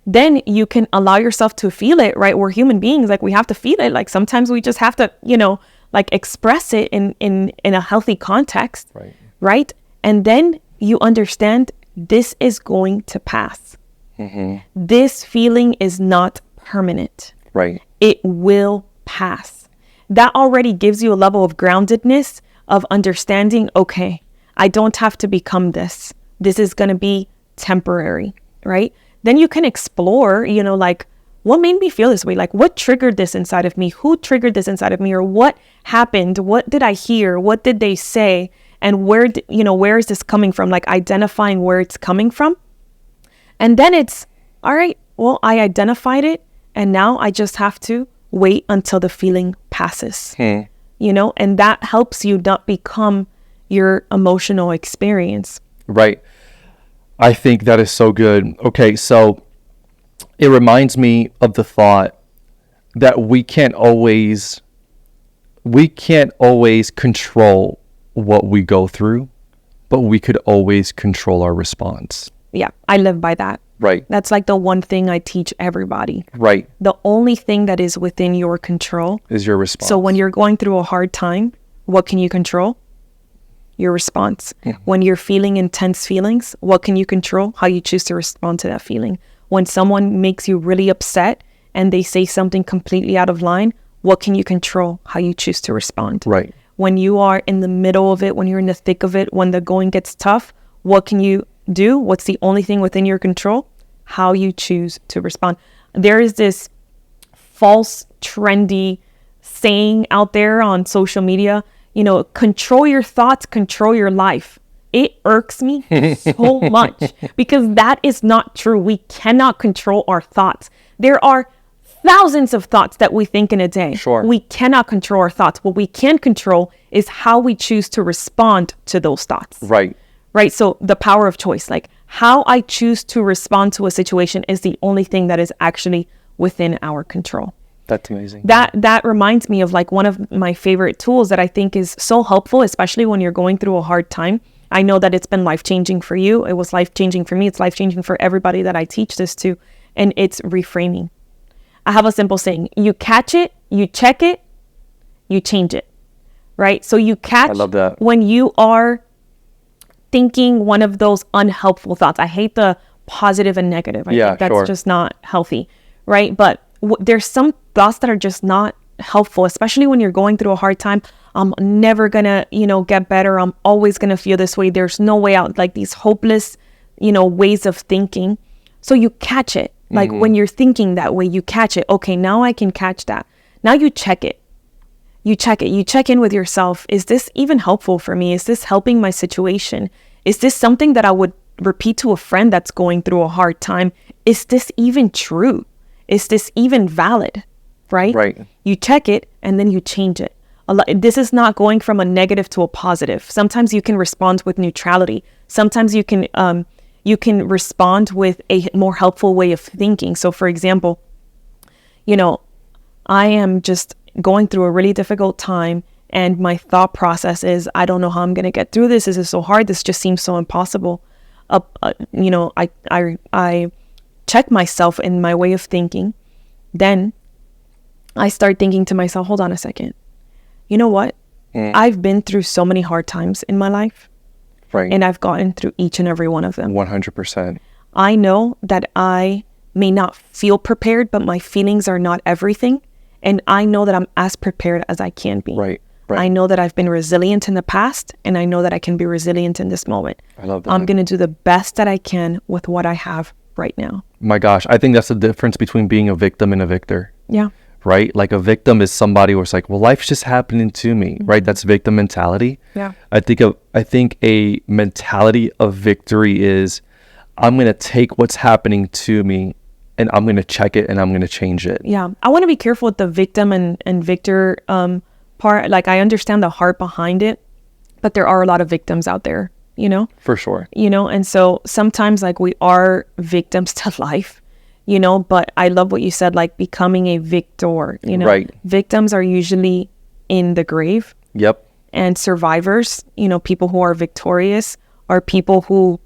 [SPEAKER 1] Then you can allow yourself to feel it, right? We're human beings, like we have to feel it. Like sometimes we just have to, like express it in a healthy context,
[SPEAKER 2] Right.
[SPEAKER 1] right? And then you understand this is going to pass. This feeling is not permanent.
[SPEAKER 2] Right.
[SPEAKER 1] It will pass. That already gives you a level of groundedness, of understanding, okay, I don't have to become this. This is going to be temporary, right? Then you can explore, like, what made me feel this way? Like, what triggered this inside of me? Who triggered this inside of me? Or what happened? What did I hear? What did they say? And where is this coming from? Like identifying where it's coming from. And then it's, all right, well, I identified it. And now I just have to wait until the feeling passes, and that helps you not become your emotional experience.
[SPEAKER 2] Right. I think that is so good. Okay, so it reminds me of the thought that we can't always control what we go through, but we could always control our response.
[SPEAKER 1] Yeah, I live by that.
[SPEAKER 2] Right.
[SPEAKER 1] That's like the one thing I teach everybody.
[SPEAKER 2] Right.
[SPEAKER 1] The only thing that is within your control
[SPEAKER 2] Is your response.
[SPEAKER 1] So when you're going through a hard time, what can you control? Your response. When you're feeling intense feelings, what can you control? How you choose to respond to that feeling. When someone makes you really upset and they say something completely out of line, what can you control? How you choose to respond.
[SPEAKER 2] Right.
[SPEAKER 1] When you are in the middle of it, when you're in the thick of it, when the going gets tough, what can you do? What's the only thing within your control? How you choose to respond. There is this false, trendy saying out there on social media, control your thoughts, control your life. It irks me so much because that is not true. We cannot control our thoughts. There are thousands of thoughts that we think in a day.
[SPEAKER 2] Sure.
[SPEAKER 1] We cannot control our thoughts. What we can control is how we choose to respond to those thoughts.
[SPEAKER 2] Right.
[SPEAKER 1] Right. So the power of choice, like how I choose to respond to a situation is the only thing that is actually within our control.
[SPEAKER 2] That's amazing.
[SPEAKER 1] That reminds me of like one of my favorite tools that I think is so helpful, especially when you're going through a hard time. I know that it's been life-changing for you. It was life-changing for me. It's life-changing for everybody that I teach this to. And it's reframing. I have a simple saying. You catch it, you check it, you change it. Right? So you catch
[SPEAKER 2] I love that.
[SPEAKER 1] when you are thinking one of those unhelpful thoughts. I hate the positive and negative. I think that's just not healthy. Right? But there's some thoughts that are just not helpful, especially when you're going through a hard time. I'm never gonna, get better. I'm always gonna feel this way. There's no way out. Like these hopeless, ways of thinking. So you catch it. Like when you're thinking that way, you catch it. Okay, now I can catch that. Now you check it. You check it. You check in with yourself. Is this even helpful for me? Is this helping my situation? Is this something that I would repeat to a friend that's going through a hard time? Is this even true? Is this even valid? Right?
[SPEAKER 2] Right.
[SPEAKER 1] You check it and then you change it. This is not going from a negative to a positive. Sometimes you can respond with neutrality. Sometimes you can respond with a more helpful way of thinking. So for example, I am just going through a really difficult time and my thought process is, I don't know how I'm going to get through this. This is so hard. This just seems so impossible. I check myself in my way of thinking. Then I start thinking to myself, hold on a second. You know what? I've been through so many hard times in my life.
[SPEAKER 2] Right.
[SPEAKER 1] And I've gotten through each and every one of them.
[SPEAKER 2] 100%.
[SPEAKER 1] I know that I may not feel prepared, but my feelings are not everything. And I know that I'm as prepared as I can be.
[SPEAKER 2] Right. Right.
[SPEAKER 1] I know that I've been resilient in the past, and I know that I can be resilient in this moment.
[SPEAKER 2] I love that.
[SPEAKER 1] I'm going to do the best that I can with what I have right now.
[SPEAKER 2] My gosh, I think that's the difference between being a victim and a victor.
[SPEAKER 1] Yeah.
[SPEAKER 2] Right? Like a victim is somebody who's like, well, life's just happening to me, right? That's victim mentality.
[SPEAKER 1] Yeah.
[SPEAKER 2] I think a mentality of victory is, I'm going to take what's happening to me and I'm going to check it and I'm going to change it.
[SPEAKER 1] Yeah. I want to be careful with the victim and victor part. Like, I understand the heart behind it, but there are a lot of victims out there, you know?
[SPEAKER 2] For sure.
[SPEAKER 1] You know, and so sometimes like we are victims to life, you know, but I love what you said, like becoming a victor, you know?
[SPEAKER 2] Right.
[SPEAKER 1] Victims are usually in the grave.
[SPEAKER 2] Yep.
[SPEAKER 1] And survivors, you know, people who are victorious are people who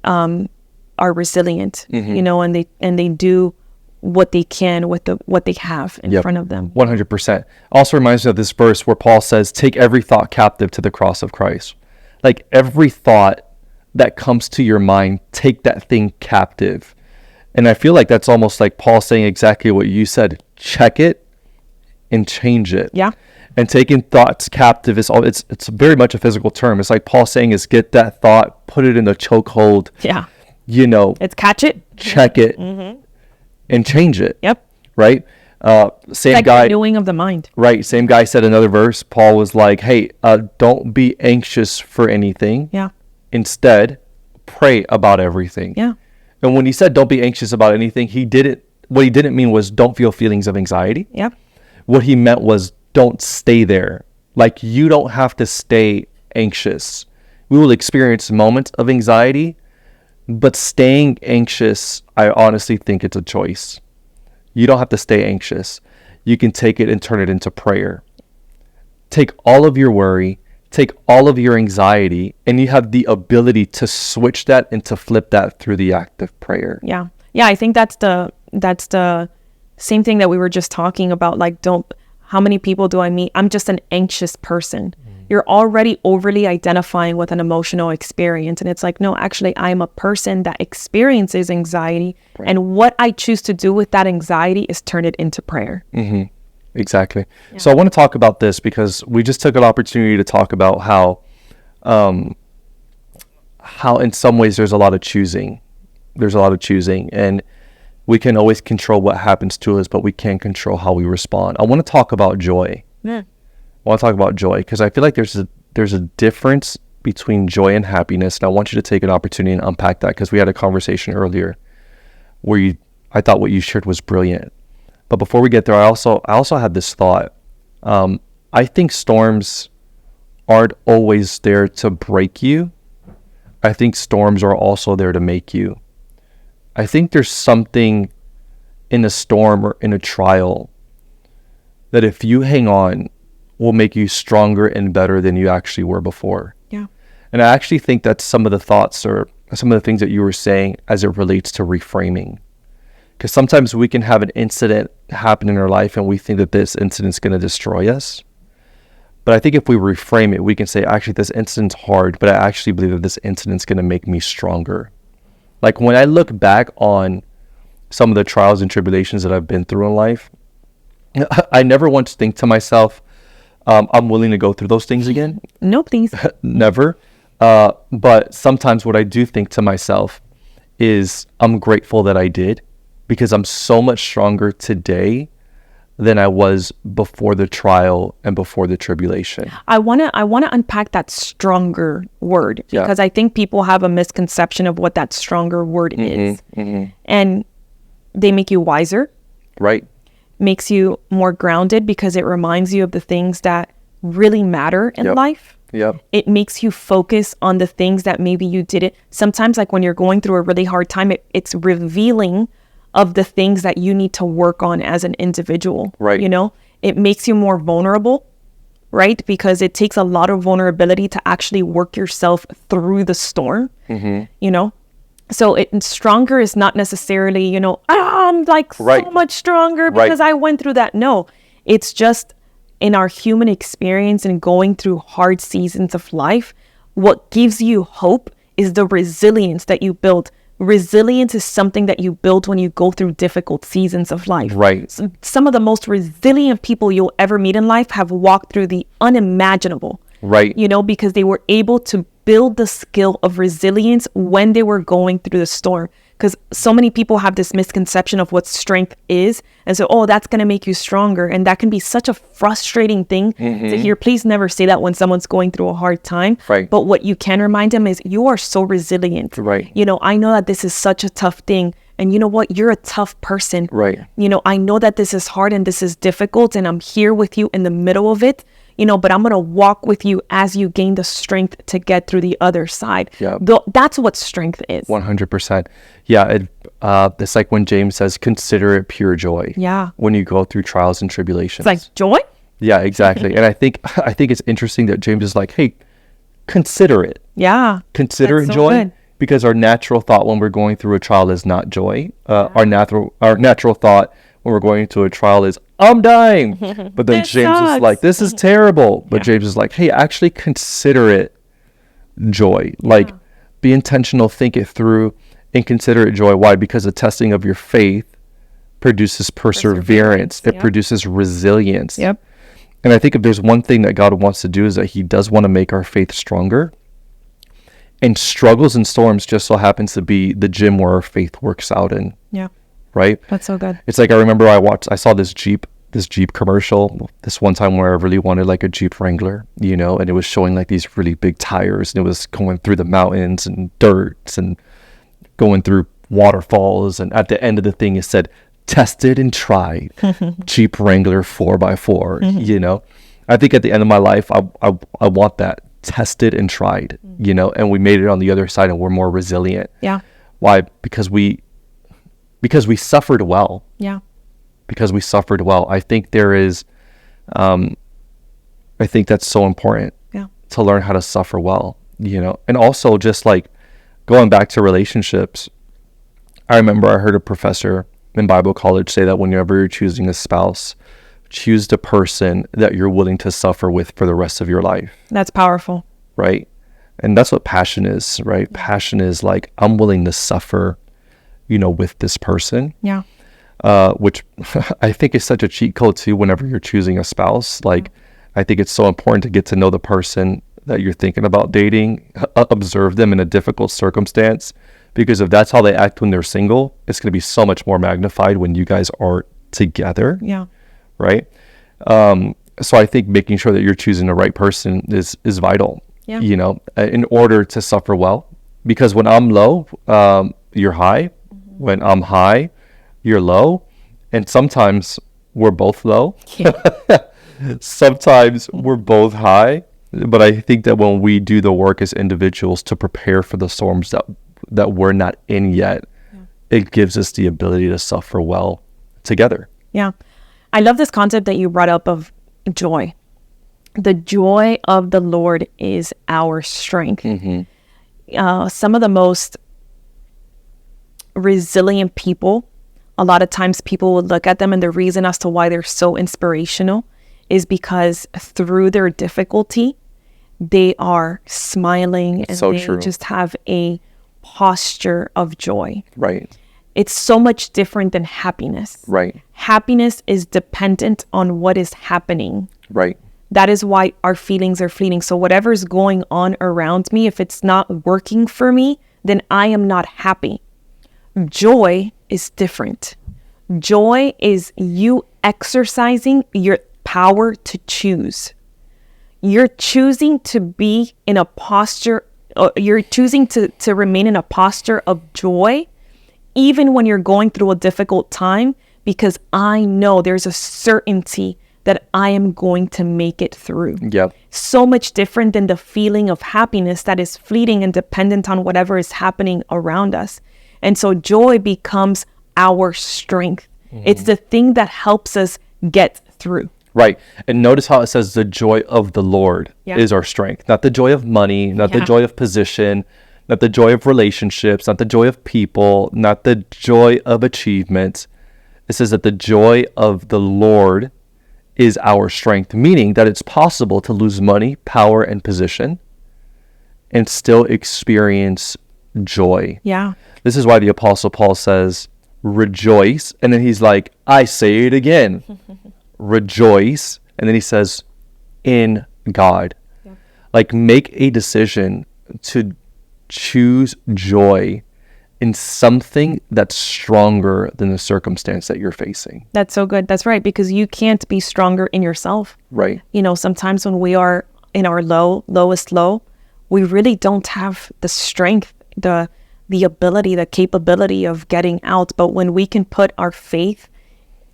[SPEAKER 1] are resilient, you know, and they do what they can with what they have in front of them.
[SPEAKER 2] 100%. Also reminds me of this verse where Paul says, take every thought captive to the cross of Christ. Like every thought that comes to your mind, take that thing captive. And I feel like that's almost like Paul saying exactly what you said. Check it and change it.
[SPEAKER 1] Yeah.
[SPEAKER 2] And taking thoughts captive is it's very much a physical term. It's like Paul saying is get that thought, put it in the chokehold.
[SPEAKER 1] Yeah.
[SPEAKER 2] You know,
[SPEAKER 1] it's catch it,
[SPEAKER 2] check it, and change it.
[SPEAKER 1] Yep.
[SPEAKER 2] Right. Same
[SPEAKER 1] like
[SPEAKER 2] guy.
[SPEAKER 1] Renewing of the mind.
[SPEAKER 2] Right. Same guy said another verse. Paul was like, "Hey, don't be anxious for anything.
[SPEAKER 1] Yeah.
[SPEAKER 2] Instead, pray about everything."
[SPEAKER 1] Yeah.
[SPEAKER 2] And when he said don't be anxious about anything, what he didn't mean was don't feel feelings of anxiety.
[SPEAKER 1] Yep.
[SPEAKER 2] What he meant was don't stay there. Like you don't have to stay anxious. We will experience moments of anxiety, but staying anxious, I honestly think it's a choice. You don't have to stay anxious. You can take it and turn it into prayer. Take all of your worry, take all of your anxiety, and you have the ability to switch that and to flip that through the act of prayer.
[SPEAKER 1] Yeah. Yeah, I think that's the same thing that we were just talking about. Like, how many people do I meet? I'm just an anxious person. You're already overly identifying with an emotional experience. And it's like, no, actually, I'm a person that experiences anxiety. Right. And what I choose to do with that anxiety is turn it into prayer.
[SPEAKER 2] Mm-hmm. Exactly. Yeah. So I want to talk about this because we just took an opportunity to talk about how in some ways there's a lot of choosing. And we can always control what happens to us, but we can't control how we respond. I want to talk about joy. Yeah. I want to talk about joy because I feel like there's a difference between joy and happiness. And I want you to take an opportunity and unpack that because we had a conversation earlier where I thought what you shared was brilliant. But before we get there, I also had this thought. I think storms aren't always there to break you. I think storms are also there to make you. I think there's something in a storm or in a trial that if you hang on will make you stronger and better than you actually were before.
[SPEAKER 1] Yeah.
[SPEAKER 2] And I actually think that's some of the thoughts or some of the things that you were saying as it relates to reframing. Because sometimes we can have an incident happen in our life and we think that this incident's going to destroy us. But I think if we reframe it, we can say, actually, this incident's hard, but I actually believe that this incident's going to make me stronger. Like when I look back on some of the trials and tribulations that I've been through in life, I never once think to myself, I'm willing to go through those things again.
[SPEAKER 1] No, please.
[SPEAKER 2] Never. But sometimes what I do think to myself is I'm grateful that I did because I'm so much stronger today than I was before the trial and before the tribulation.
[SPEAKER 1] I wanna unpack that stronger word because I think people have a misconception of what that stronger word is. Mm-hmm. And they make you wiser.
[SPEAKER 2] Right.
[SPEAKER 1] Makes you more grounded because it reminds you of the things that really matter in life.
[SPEAKER 2] Yep.
[SPEAKER 1] It makes you focus on the things that maybe you didn't. Sometimes like when you're going through a really hard time, it's revealing of the things that you need to work on as an individual.
[SPEAKER 2] Right.
[SPEAKER 1] You know, it makes you more vulnerable, right? Because it takes a lot of vulnerability to actually work yourself through the storm, you know? So stronger is not necessarily, you know, I'm like so much stronger because I went through that. No, it's just in our human experience and going through hard seasons of life, what gives you hope is the resilience that you build. Resilience is something that you build when you go through difficult seasons of life.
[SPEAKER 2] Right.
[SPEAKER 1] So some of the most resilient people you'll ever meet in life have walked through the unimaginable.
[SPEAKER 2] Right.
[SPEAKER 1] You know, because they were able to build the skill of resilience when they were going through the storm. Because so many people have this misconception of what strength is. And so, oh, that's going to make you stronger. And that can be such a frustrating thing to hear. Please never say that when someone's going through a hard time.
[SPEAKER 2] Right.
[SPEAKER 1] But what you can remind them is you are so resilient.
[SPEAKER 2] Right.
[SPEAKER 1] You know, I know that this is such a tough thing. And you know what? You're a tough person.
[SPEAKER 2] Right.
[SPEAKER 1] You know, I know that this is hard and this is difficult. And I'm here with you in the middle of it. You know, but I'm going to walk with you as you gain the strength to get through the other side.
[SPEAKER 2] Yeah.
[SPEAKER 1] That's what strength is.
[SPEAKER 2] 100%. Yeah. It's like when James says, consider it pure joy.
[SPEAKER 1] Yeah.
[SPEAKER 2] When you go through trials and tribulations.
[SPEAKER 1] It's like joy?
[SPEAKER 2] Yeah, exactly. And I think it's interesting that James is like, hey, consider it.
[SPEAKER 1] Yeah.
[SPEAKER 2] Consider it
[SPEAKER 1] That's so
[SPEAKER 2] joy.
[SPEAKER 1] good.
[SPEAKER 2] Because our natural thought when we're going through a trial is not joy. Our natural thought when we're going through a trial is, I'm dying. But then
[SPEAKER 1] It
[SPEAKER 2] James is
[SPEAKER 1] sucks.
[SPEAKER 2] like, this is terrible. But James is like, hey, actually consider it joy. Like, be intentional, think it through, and consider it joy. Why? Because the testing of your faith produces perseverance. It
[SPEAKER 1] Yep.
[SPEAKER 2] produces resilience.
[SPEAKER 1] Yep.
[SPEAKER 2] And I think if there's one thing that God wants to do is that he does want to make our faith stronger. And struggles and storms just so happens to be the gym where our faith works out in,
[SPEAKER 1] Yeah.
[SPEAKER 2] right?
[SPEAKER 1] That's so good.
[SPEAKER 2] It's like, I remember I saw this Jeep commercial this one time where I really wanted like a Jeep Wrangler, you know, and it was showing like these really big tires and it was going through the mountains and dirt and going through waterfalls. And at the end of the thing, it said, tested and tried Jeep Wrangler 4x4, you know. I think at the end of my life, I want that. Tested and tried, you know, and we made it on the other side and we're more resilient.
[SPEAKER 1] Yeah.
[SPEAKER 2] Why? Because we suffered well.
[SPEAKER 1] Yeah.
[SPEAKER 2] Because we suffered well. I think I think that's so important.
[SPEAKER 1] Yeah.
[SPEAKER 2] To learn how to suffer well, you know. And also just like going back to relationships, I remember I heard a professor in Bible college say that whenever you're choosing a spouse, choose the person that you're willing to suffer with for the rest of your life.
[SPEAKER 1] That's powerful.
[SPEAKER 2] Right? And that's what passion is, right? Passion is like, I'm willing to suffer, you know, with this person.
[SPEAKER 1] Yeah.
[SPEAKER 2] Which I think is such a cheat code too whenever you're choosing a spouse. Like, I think it's so important to get to know the person that you're thinking about dating, observe them in a difficult circumstance, because if that's how they act when they're single, it's going to be so much more magnified when you guys are together.
[SPEAKER 1] Yeah.
[SPEAKER 2] Right? So I think making sure that you're choosing the right person is vital,
[SPEAKER 1] Yeah.
[SPEAKER 2] you know, in order to suffer well. Because when I'm low, you're high. When I'm high, you're low. And sometimes we're both low.
[SPEAKER 1] Yeah.
[SPEAKER 2] Sometimes we're both high. But I think that when we do the work as individuals to prepare for the storms that we're not in yet, it gives us the ability to suffer well together.
[SPEAKER 1] Yeah. I love this concept that you brought up of joy. The joy of the Lord is our strength. Some of the most resilient people, a lot of times people would look at them and the reason as to why they're so inspirational is because through their difficulty, they are smiling and
[SPEAKER 2] So
[SPEAKER 1] they
[SPEAKER 2] true.
[SPEAKER 1] just have a posture of joy.
[SPEAKER 2] Right.
[SPEAKER 1] It's so much different than happiness.
[SPEAKER 2] Right.
[SPEAKER 1] Happiness is dependent on what is happening.
[SPEAKER 2] Right.
[SPEAKER 1] That is why our feelings are fleeting. So whatever's going on around me, if it's not working for me, then I am not happy. Joy is different. Joy is you exercising your power to choose. You're choosing to be in a posture, you're choosing to remain in a posture of joy, even when you're going through a difficult time, because I know there's a certainty that I am going to make it through.
[SPEAKER 2] Yep.
[SPEAKER 1] So much different than the feeling of happiness that is fleeting and dependent on whatever is happening around us. And so joy becomes our strength. It's the thing that helps us get through.
[SPEAKER 2] Right. And notice how it says the joy of the Lord is our strength. Not the joy of money, not the joy of position, not the joy of relationships, not the joy of people, not the joy of achievements. It says that the joy of the Lord is our strength, meaning that it's possible to lose money, power, and position and still experience joy.
[SPEAKER 1] Yeah.
[SPEAKER 2] This is why the Apostle Paul says, rejoice. And then he's like, I say it again, rejoice. And then he says, in God. Like, make a decision to choose joy in something that's stronger than the circumstance that you're facing.
[SPEAKER 1] That's so good. That's right. Because you can't be stronger in yourself.
[SPEAKER 2] Right.
[SPEAKER 1] You know, sometimes when we are in our lowest low, we really don't have the strength, the ability, the capability of getting out. But when we can put our faith,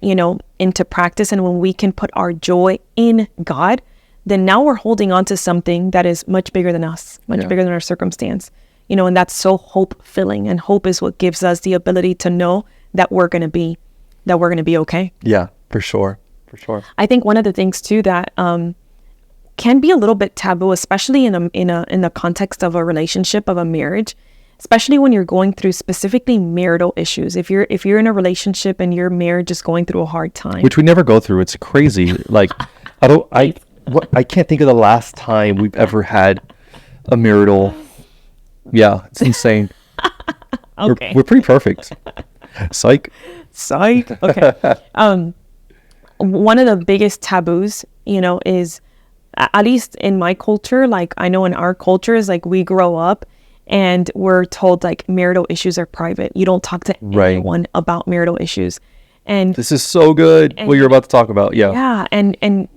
[SPEAKER 1] you know, into practice, and when we can put our joy in God, then now we're holding on to something that is much bigger than us, much bigger than our circumstance. You know, and that's so hope-filling, and hope is what gives us the ability to know that we're going to be okay.
[SPEAKER 2] Yeah, for sure.
[SPEAKER 1] I think one of the things too that can be a little bit taboo, especially in the context of a relationship, of a marriage, especially when you're going through specifically marital issues. If you're in a relationship and your marriage is going through a hard time,
[SPEAKER 2] which we never go through. It's crazy. Like, I can't think of the last time we've ever had a marital. Yeah, it's insane.
[SPEAKER 1] Okay.
[SPEAKER 2] We're pretty perfect. Psych.
[SPEAKER 1] Okay. One of the biggest taboos, you know, is, at least in my culture, like I know in our cultures, like we grow up and we're told like marital issues are private. You don't talk to anyone about marital issues. And
[SPEAKER 2] this is so good what you're about to talk about.
[SPEAKER 1] Yeah. And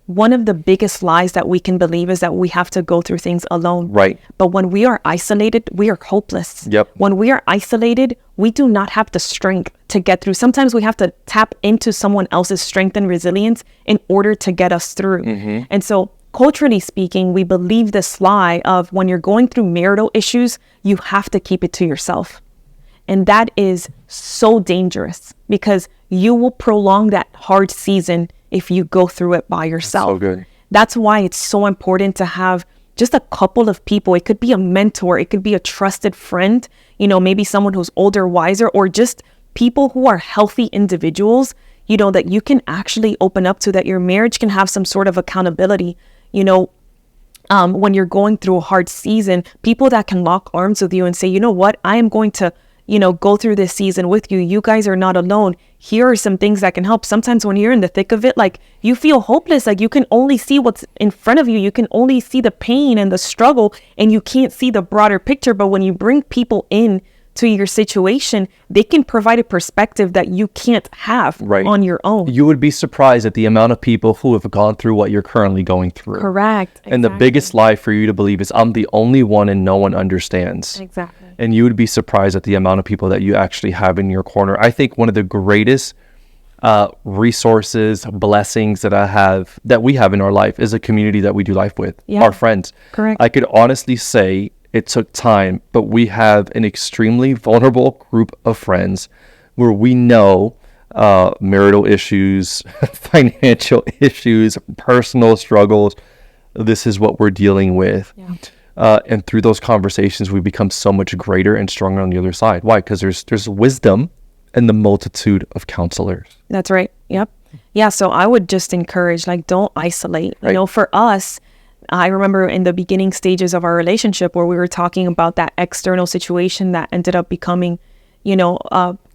[SPEAKER 1] one of the biggest lies that we can believe is that we have to go through things alone.
[SPEAKER 2] Right.
[SPEAKER 1] But when we are isolated, we are hopeless.
[SPEAKER 2] Yep.
[SPEAKER 1] When we are isolated, we do not have the strength to get through. Sometimes we have to tap into someone else's strength and resilience in order to get us through.
[SPEAKER 2] Mm-hmm.
[SPEAKER 1] And so culturally speaking, we believe this lie of when you're going through marital issues, you have to keep it to yourself. And that is so dangerous, because you will prolong that hard season if you go through it by yourself.
[SPEAKER 2] That's so good.
[SPEAKER 1] That's why it's so important to have just a couple of people. It could be a mentor, it could be a trusted friend, you know, maybe someone who's older, wiser, or just people who are healthy individuals, you know, that you can actually open up to, that your marriage can have some sort of accountability, you know. When you're going through a hard season, people that can lock arms with you and say, you know what, I am going to, you know, go through this season with you. You guys are not alone. Here are some things that can help. Sometimes when you're in the thick of it, like you feel hopeless, like you can only see what's in front of you. You can only see the pain and the struggle, and you can't see the broader picture. But when you bring people in to your situation, they can provide a perspective that you can't have on your own.
[SPEAKER 2] You would be surprised at the amount of people who have gone through what you're currently going through.
[SPEAKER 1] Correct.
[SPEAKER 2] And the biggest lie for you to believe is I'm the only one and no one understands.
[SPEAKER 1] Exactly.
[SPEAKER 2] And you would be surprised at the amount of people that you actually have in your corner. I think one of the greatest resources, blessings that we have in our life is a community that we do life with, our friends.
[SPEAKER 1] Correct.
[SPEAKER 2] I could honestly say it took time, but we have an extremely vulnerable group of friends where we know marital issues, financial issues, personal struggles. This is what we're dealing with.
[SPEAKER 1] Yeah.
[SPEAKER 2] And through those conversations, we become so much greater and stronger on the other side. Why? Because there's wisdom in the multitude of counselors.
[SPEAKER 1] That's right. Yep. Yeah. So I would just encourage, like, don't isolate. You know, for us, I remember in the beginning stages of our relationship where we were talking about that external situation that ended up becoming, you know,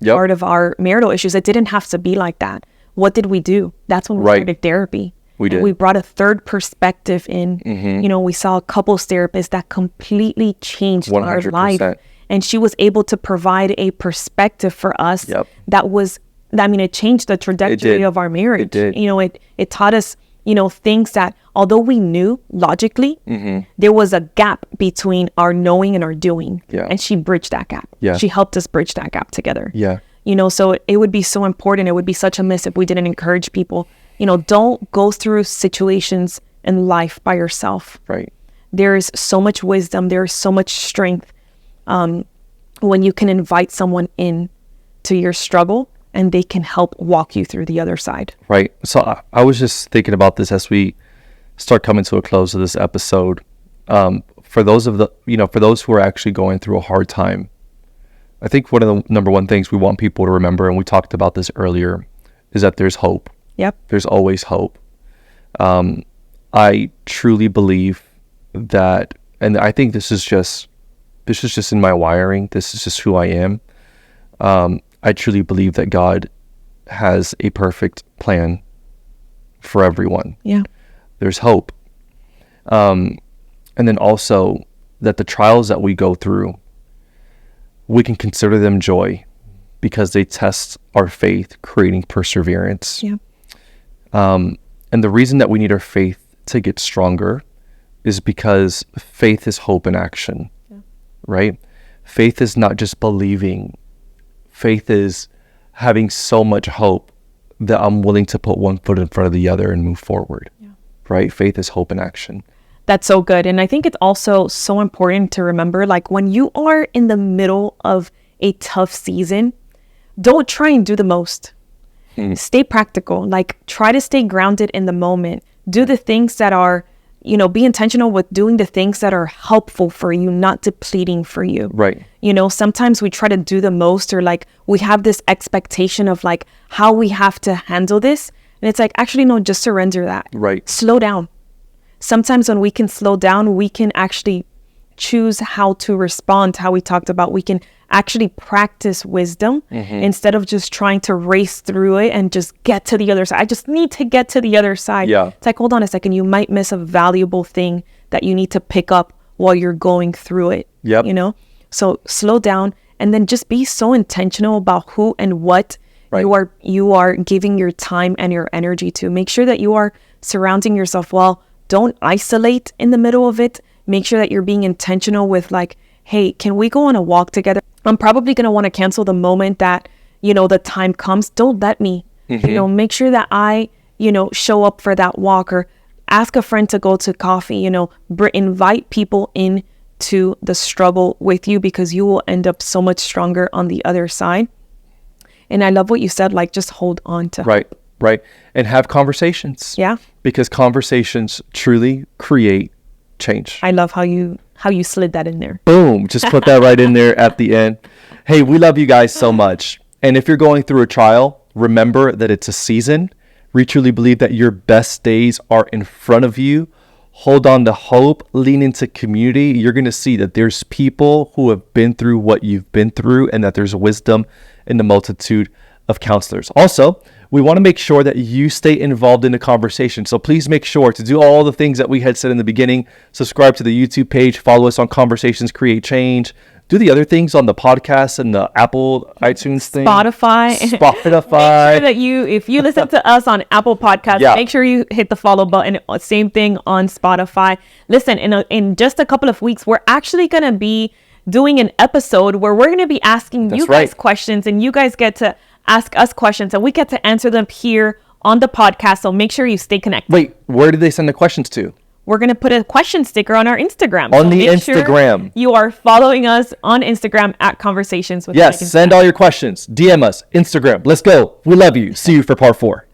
[SPEAKER 1] part of our marital issues. It didn't have to be like that. What did we do? That's when we started therapy.
[SPEAKER 2] We did.
[SPEAKER 1] We brought a third perspective in.
[SPEAKER 2] Mm-hmm.
[SPEAKER 1] You know, we saw a couples therapist that completely changed 100%. Our life. And she was able to provide a perspective for us that was, I mean, it changed the trajectory of our marriage.
[SPEAKER 2] It did.
[SPEAKER 1] You know, it taught us, you know, things that although we knew logically, there was a gap between our knowing and our doing.
[SPEAKER 2] Yeah.
[SPEAKER 1] And she bridged that gap.
[SPEAKER 2] Yeah.
[SPEAKER 1] She helped us bridge that gap together.
[SPEAKER 2] Yeah.
[SPEAKER 1] You know, so it would be so important. It would be such a miss if we didn't encourage people. You know, don't go through situations in life by yourself.
[SPEAKER 2] Right.
[SPEAKER 1] There is so much wisdom. There is so much strength when you can invite someone in to your struggle and they can help walk you through the other side.
[SPEAKER 2] Right. So I was just thinking about this as we start coming to a close of this episode. For those who are actually going through a hard time, I think one of the number one things we want people to remember, and we talked about this earlier, is that there's hope.
[SPEAKER 1] Yep.
[SPEAKER 2] There's always hope. I truly believe that, and I think this is just in my wiring. This is just who I am. I truly believe that God has a perfect plan for everyone.
[SPEAKER 1] Yeah.
[SPEAKER 2] There's hope. And then also that the trials that we go through, we can consider them joy because they test our faith, creating perseverance.
[SPEAKER 1] Yeah.
[SPEAKER 2] And the reason that we need our faith to get stronger is because faith is hope in action, right? Faith is not just believing. Faith is having so much hope that I'm willing to put one foot in front of the other and move forward, right? Faith is hope in action.
[SPEAKER 1] That's so good. And I think it's also so important to remember, like when you are in the middle of a tough season, don't try and do the most. Stay practical. Like try to stay grounded in the moment. Do the things that are, be intentional with doing the things that are helpful for you, not depleting for you.
[SPEAKER 2] Right.
[SPEAKER 1] Sometimes we try to do the most, or like we have this expectation of like how we have to handle this. And it's like, actually, no, just surrender that.
[SPEAKER 2] Right.
[SPEAKER 1] Slow down. Sometimes when we can slow down, we can actually choose how to respond. How we talked about, we can actually practice wisdom instead of just trying to race through it and just get to the other side. I just need to get to the other side.
[SPEAKER 2] Yeah.
[SPEAKER 1] It's like, hold on a second. You might miss a valuable thing that you need to pick up while you're going through it.
[SPEAKER 2] Yep.
[SPEAKER 1] So slow down and then just be so intentional about who and what you are giving your time and your energy to. Make sure that you are surrounding yourself well. Don't isolate in the middle of it. Make sure that you're being intentional with like, hey, can we go on a walk together? I'm probably going to want to cancel the moment that, the time comes. Don't let me, make sure that I, show up for that walk, or ask a friend to go to coffee, invite people in to the struggle with you, because you will end up so much stronger on the other side. And I love what you said, like just hold on to hope.
[SPEAKER 2] Right. And have conversations.
[SPEAKER 1] Yeah.
[SPEAKER 2] Because conversations truly create change.
[SPEAKER 1] I love how you slid that in there.
[SPEAKER 2] Boom. Just put that right in there at the end. Hey, we love you guys so much. And if you're going through a trial, remember that it's a season. We truly believe that your best days are in front of you. Hold on to hope, lean into community. You're going to see that there's people who have been through what you've been through, and that there's wisdom in the multitude of counselors. Also, we want to make sure that you stay involved in the conversation. So please make sure to do all the things that we had said in the beginning. Subscribe to the YouTube page, follow us on Conversations Create Change. Do the other things on the podcast and the Apple iTunes thing.
[SPEAKER 1] Spotify.
[SPEAKER 2] Make sure
[SPEAKER 1] that if you listen to us on Apple Podcasts, make sure you hit the follow button. Same thing on Spotify. Listen, in just a couple of weeks, we're actually going to be doing an episode where we're going to be asking you guys questions, and you guys get to ask us questions, and we get to answer them here on the podcast. So make sure you stay connected.
[SPEAKER 2] Wait, where did they send the questions to?
[SPEAKER 1] We're going to put a question sticker on our Instagram.
[SPEAKER 2] On the Instagram.
[SPEAKER 1] Sure you are following us on Instagram at Conversations with Mike and Steph.
[SPEAKER 2] Send all your questions. DM us. Instagram. Let's go. We love you. See you for part 4.